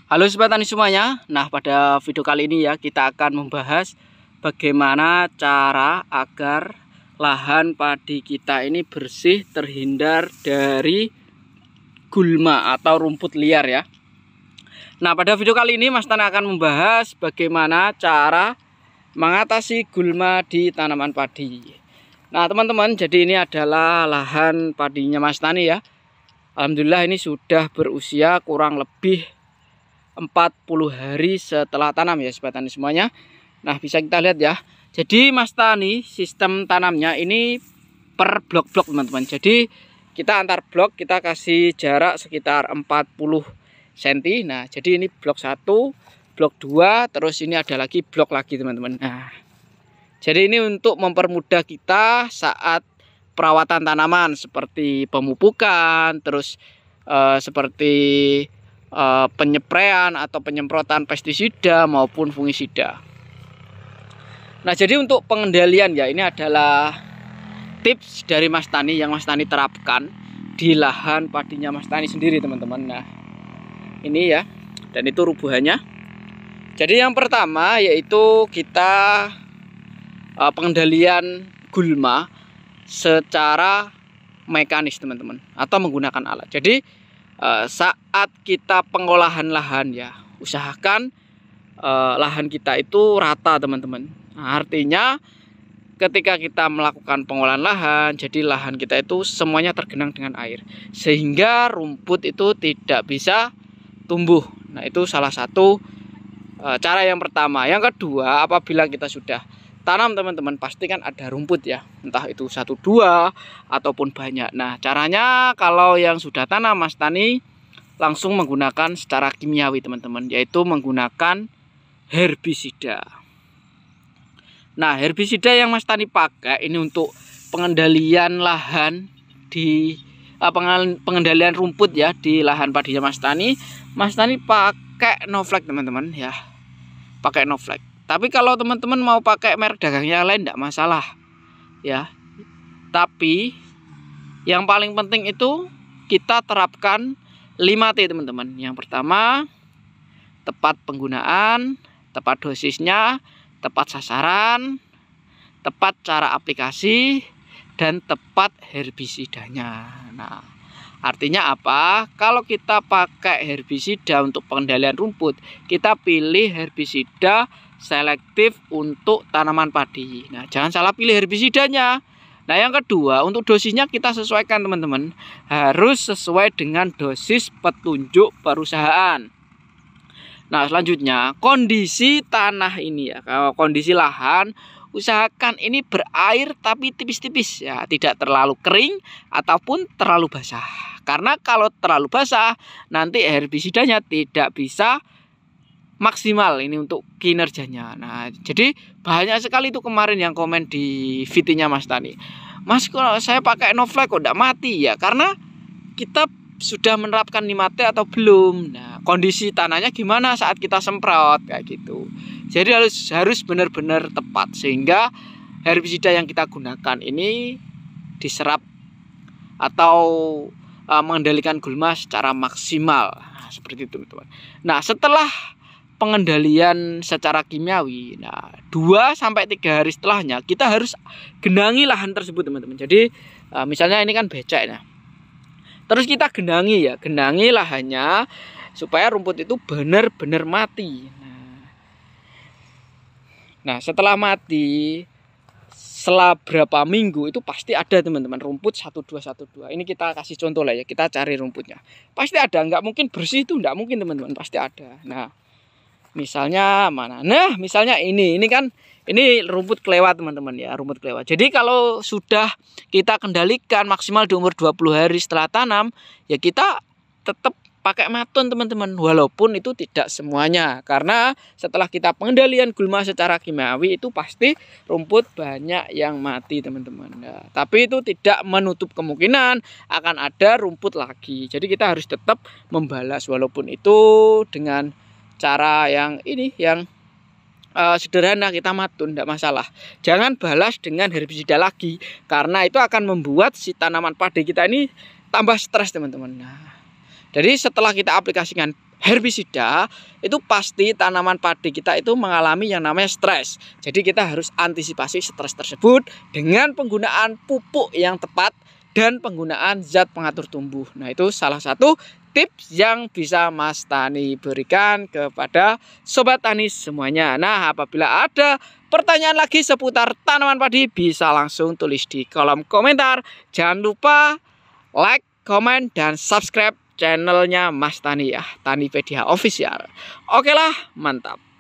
Halo sobat tani semuanya. Nah, pada video kali ini ya kita akan membahas bagaimana cara agar lahan padi kita ini bersih, terhindar dari gulma atau rumput liar ya. Nah, pada video kali ini Mas Tani akan membahas bagaimana cara mengatasi gulma di tanaman padi. Nah teman-teman, jadi ini adalah lahan padinya Mas Tani ya. Alhamdulillah ini sudah berusia kurang lebih 40 hari setelah tanam ya sobat tani semuanya. Nah, bisa kita lihat ya. Jadi Mas Tani sistem tanamnya ini per blok-blok teman-teman. Jadi kita antar blok kita kasih jarak sekitar 40 cm. Nah, jadi ini blok 1, blok 2, terus ini ada lagi blok lagi teman-teman. Nah, jadi ini untuk mempermudah kita saat perawatan tanaman seperti pemupukan, terus seperti penyepraian atau penyemprotan pestisida maupun fungisida. Nah, jadi untuk pengendalian ya, ini adalah tips dari Mas Tani yang Mas Tani terapkan di lahan padinya Mas Tani sendiri teman-teman. Nah, ini ya, dan itu rubuhannya. Jadi yang pertama yaitu kita pengendalian gulma secara mekanis teman-teman, atau menggunakan alat. Jadi saat kita pengolahan lahan ya, usahakan lahan kita itu rata teman-teman. Nah, artinya ketika kita melakukan pengolahan lahan, jadi lahan kita itu semuanya tergenang dengan air, sehingga rumput itu tidak bisa tumbuh. Nah, itu salah satu cara yang pertama. Yang kedua, apabila kita sudah tanam teman-teman, pasti kan ada rumput ya, entah itu 1, 2 ataupun banyak. Nah, caranya kalau yang sudah tanam Mas Tani langsung menggunakan secara kimiawi teman-teman, yaitu menggunakan herbisida. Nah, herbisida yang Mas Tani pakai ini untuk pengendalian lahan di pengendalian rumput ya di lahan padinya Mas Tani. Mas Tani pakai Novlac teman-teman ya, pakai Novlac. Tapi kalau teman-teman mau pakai merek dagangnya lain tidak masalah ya. Tapi yang paling penting itu kita terapkan 5T teman-teman. Yang pertama, tepat penggunaan, tepat dosisnya, tepat sasaran, tepat cara aplikasi, dan tepat herbisidanya. Nah, artinya apa? Kalau kita pakai herbisida untuk pengendalian rumput, kita pilih herbisida selektif untuk tanaman padi. Nah, jangan salah pilih herbisidanya. Nah, yang kedua, untuk dosisnya kita sesuaikan teman-teman. Harus sesuai dengan dosis petunjuk perusahaan. Nah, selanjutnya kondisi tanah ini ya. Kalau kondisi lahan, usahakan ini berair tapi tipis-tipis ya, tidak terlalu kering ataupun terlalu basah. Karena kalau terlalu basah, nanti herbisidanya tidak bisa maksimal ini untuk kinerjanya. Nah, jadi banyak sekali itu kemarin yang komen di VT-nya Mas Tani. Mas, kalau saya pakai Novlac kok tidak mati ya? Karena kita sudah menerapkan 5T atau belum. Nah, kondisi tanahnya gimana saat kita semprot kayak gitu. Jadi harus benar-benar tepat sehingga herbisida yang kita gunakan ini diserap atau mengendalikan gulma secara maksimal. Nah, seperti itu teman-teman. Nah, setelah pengendalian secara kimiawi, nah 2-3 hari setelahnya kita harus genangi lahan tersebut teman-teman. Jadi misalnya ini kan becek, nah terus kita genangi ya, genangi lahannya supaya rumput itu benar-benar mati. Nah, setelah mati setelah berapa minggu itu pasti ada teman-teman rumput 1212. Ini kita kasih contoh lah ya, kita cari rumputnya pasti ada, nggak mungkin bersih itu, nggak mungkin teman-teman, pasti ada. Nah, misalnya mana? Nah, misalnya ini kan ini rumput kelewat teman-teman ya, rumput kelewat. Jadi kalau sudah kita kendalikan maksimal di umur 20 hari setelah tanam, ya kita tetap pakai maton teman-teman, walaupun itu tidak semuanya. Karena setelah kita pengendalian gulma secara kimiawi itu pasti rumput banyak yang mati teman-teman. Nah, tapi itu tidak menutup kemungkinan akan ada rumput lagi. Jadi kita harus tetap membalas, walaupun itu dengan cara yang ini yang sederhana, kita matun tidak masalah. Jangan balas dengan herbisida lagi, karena itu akan membuat si tanaman padi kita ini tambah stres teman-teman. Nah, jadi setelah kita aplikasikan herbisida, itu pasti tanaman padi kita itu mengalami yang namanya stres. Jadi kita harus antisipasi stres tersebut dengan penggunaan pupuk yang tepat dan penggunaan zat pengatur tumbuh. Nah, itu salah satu tips yang bisa Mas Tani berikan kepada sobat tani semuanya. Nah, apabila ada pertanyaan lagi seputar tanaman padi, bisa langsung tulis di kolom komentar. Jangan lupa like, komen, dan subscribe channelnya Mas Tani ya, Tanipedia Official. Oke lah, mantap.